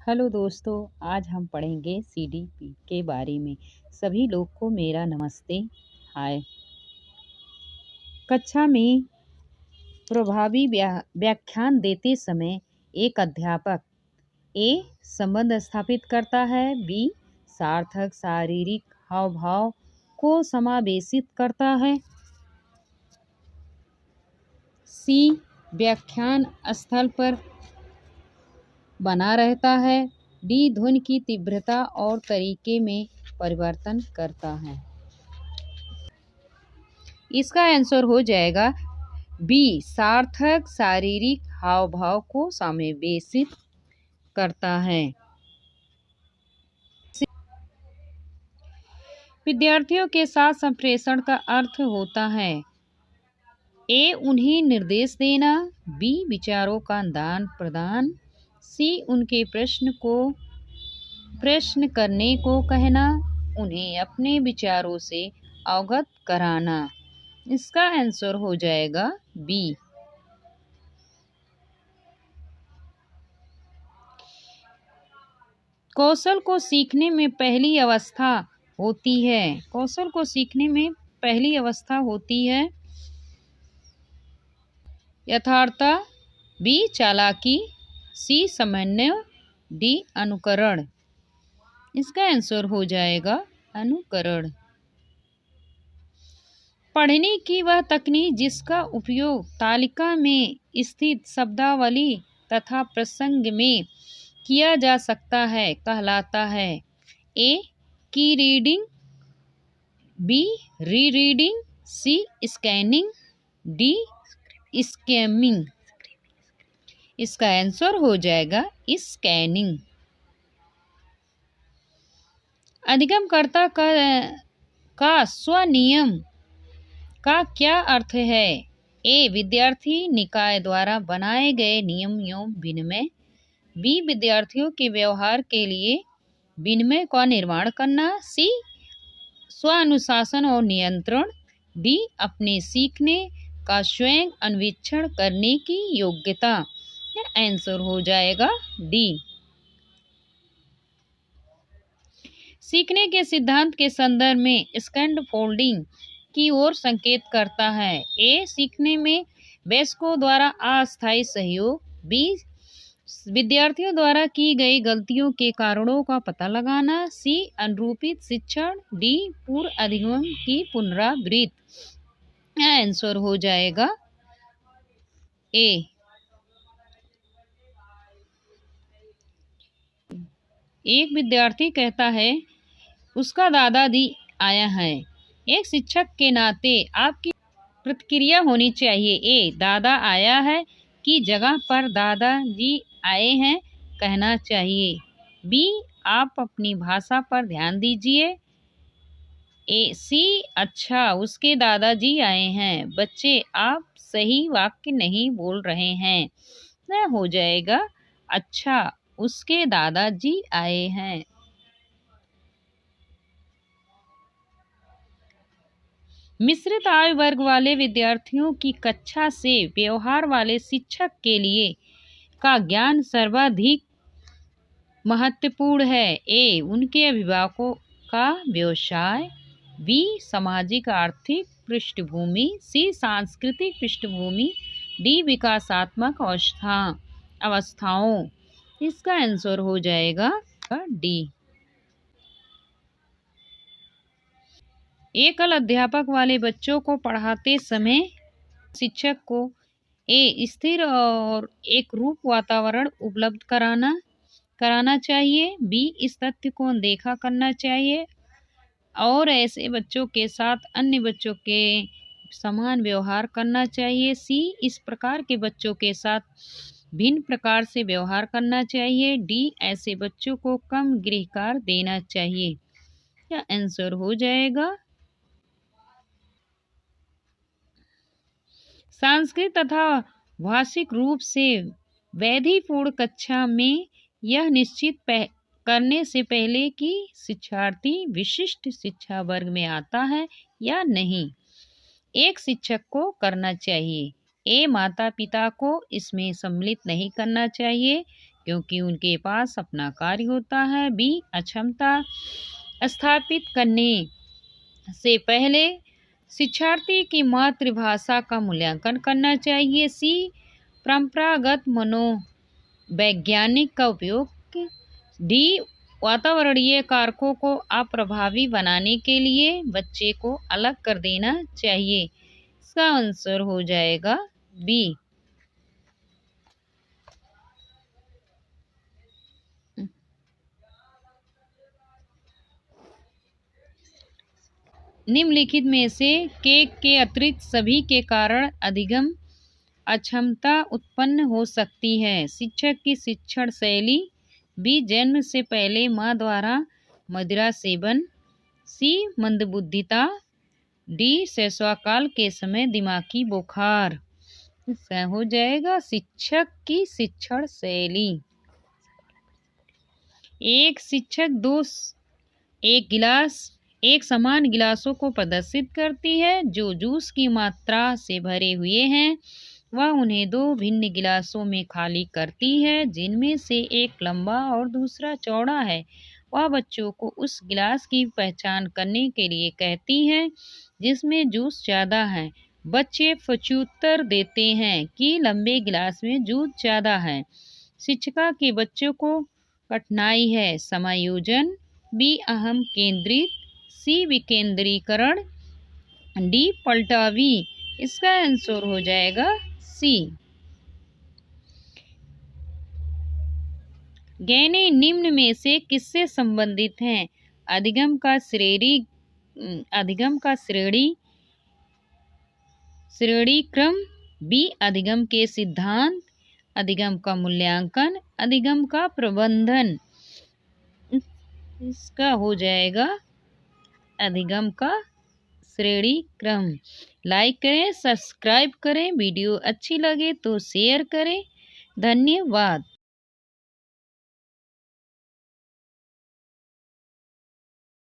Hello दोस्तों, आज हम पढ़ेंगे सीडीपी के बारे में। सभी लोग को मेरा नमस्ते। हाय। कक्षा में प्रभावी व्याख्यान देते समय एक अध्यापक ए संबंध स्थापित करता है, बी सार्थक शारीरिक हाव भाव को समावेशित करता है, सी व्याख्यान स्थल पर बना रहता है, डी ध्वनि की तीव्रता और तरीके में परिवर्तन करता है। इसका आंसर हो जाएगा बी सार्थक शारीरिक हाव भाव को समावेशित करता है। विद्यार्थियों के साथ संप्रेषण का अर्थ होता है ए उन्हें निर्देश देना, बी विचारों का आदान प्रदान, सी उनके प्रश्न करने को कहना, उन्हें अपने विचारों से अवगत कराना। इसका आंसर हो जाएगा बी। कौशल को सीखने में पहली अवस्था होती है। कौशल को सीखने में पहली अवस्था होती है यथार्थता, बी चालाकी, सी समन्वय, डी अनुकरण। इसका आंसर हो जाएगा अनुकरण। पढ़ने की वह तकनीक जिसका उपयोग तालिका में स्थित शब्दावली तथा प्रसंग में किया जा सकता है कहलाता है ए की रीडिंग, बी री रीडिंग, सी स्कैनिंग, डी स्कैमिंग। इसका आंसर हो जाएगा स्कैनिंग। अधिगमकर्ता का स्वनियम का क्या अर्थ है? ए विद्यार्थी निकाय द्वारा बनाए गए नियम एवं विनिमय, बी विद्यार्थियों के व्यवहार के लिए विनिमय का निर्माण करना, सी स्वानुशासन और नियंत्रण, डी अपने सीखने का स्वयं अन्वेषण करने की योग्यता। यह आंसर हो जाएगा डी। सीखने के सिद्धांत के संदर्भ में स्कैंड फोल्डिंग की ओर संकेत करता है। ए सीखने में वयस्कों द्वारा अस्थायी सहयोग, बी विद्यार्थियों द्वारा की गई गलतियों के कारणों का पता लगाना, सी अनुरूपित शिक्षण, डी पूर्व अधिगम की पुनरावृत्ति। यह आंसर हो जाएगा ए। एक विद्यार्थी कहता है उसका दादाजी आया है। एक शिक्षक के नाते आपकी प्रतिक्रिया होनी चाहिए। ए दादा आया है की जगह पर दादाजी आए हैं कहना चाहिए, बी आप अपनी भाषा पर ध्यान दीजिए, ए सी अच्छा उसके दादाजी आए हैं, बच्चे आप सही वाक्य नहीं बोल रहे हैं। यह हो जाएगा अच्छा उसके दादाजी आए हैं। मिश्रित आयु वर्ग वाले विद्यार्थियों की कक्षा से व्यवहार वाले शिक्षक के लिए का ज्ञान सर्वाधिक महत्वपूर्ण है। ए उनके अभिभावकों का व्यवसाय, बी सामाजिक आर्थिक पृष्ठभूमि, सी सांस्कृतिक पृष्ठभूमि, डी विकासात्मक अवस्थाओं। इसका आंसर हो जाएगा डी। एकल अध्यापक वाले बच्चों को पढ़ाते समय शिक्षक को ए स्थिर और एक रूप वातावरण उपलब्ध कराना चाहिए, बी इस तथ्य को अनदेखा करना चाहिए और ऐसे बच्चों के साथ अन्य बच्चों के समान व्यवहार करना चाहिए, सी इस प्रकार के बच्चों के साथ भिन्न प्रकार से व्यवहार करना चाहिए, डी ऐसे बच्चों को कम गृहकार्य देना चाहिए। यह आंसर हो जाएगा सांस्कृतिक तथा भाषिक रूप से वैधिपूर्ण कक्षा में यह निश्चित करने से पहले कि शिक्षार्थी विशिष्ट शिक्षा वर्ग में आता है या नहीं एक शिक्षक को करना चाहिए। ए माता पिता को इसमें सम्मिलित नहीं करना चाहिए क्योंकि उनके पास अपना कार्य होता है। बी, अक्षमता स्थापित करने से पहले शिक्षार्थी की मातृभाषा का मूल्यांकन करना चाहिए। सी, परंपरागत मनोवैज्ञानिक का उपयोग। डी, वातावरणीय कारकों को अप्रभावी बनाने के लिए बच्चे को अलग कर देना चाहिए। इसका आंसर हो जाएगा बी। निम्नलिखित में से के अतिरिक्त सभी के कारण अधिगम अक्षमता उत्पन्न हो सकती है। शिक्षक की शिक्षण शैली। बी, जन्म से पहले माँ द्वारा मदिरा सेवन। सी, मंदबुद्धिता। डी, शैशवकाल के समय दिमागी बुखार। इसका हो जाएगा शिक्षक की शिक्षण शैली। एक शिक्षक एक समान गिलासों को प्रदर्शित करती है जो जूस की मात्रा से भरे हुए हैं। वह उन्हें दो भिन्न गिलासों में खाली करती है जिनमें से एक लंबा और दूसरा चौड़ा है। वह बच्चों को उस गिलास की पहचान करने के लिए कहती है जिसमें जूस ज़्यादा है। बच्चे प्रत्युत्तर देते हैं कि लंबे गिलास में जूस ज़्यादा है। शिक्षिका के बच्चों को कठिनाई है समायोजन। बी, अहम केंद्रित। सी, विकेंद्रीकरण। डी, पलटावी। इसका आंसर हो जाएगा सी। गहने निम्न में से किससे संबंधित हैं? अधिगम का श्रेणी क्रम। बी, अधिगम के सिद्धांत। अधिगम का मूल्यांकन। अधिगम का प्रबंधन। इसका हो जाएगा अधिगम का श्रेणी क्रम। लाइक करें, सब्सक्राइब करें, वीडियो अच्छी लगे तो शेयर करें। धन्यवाद।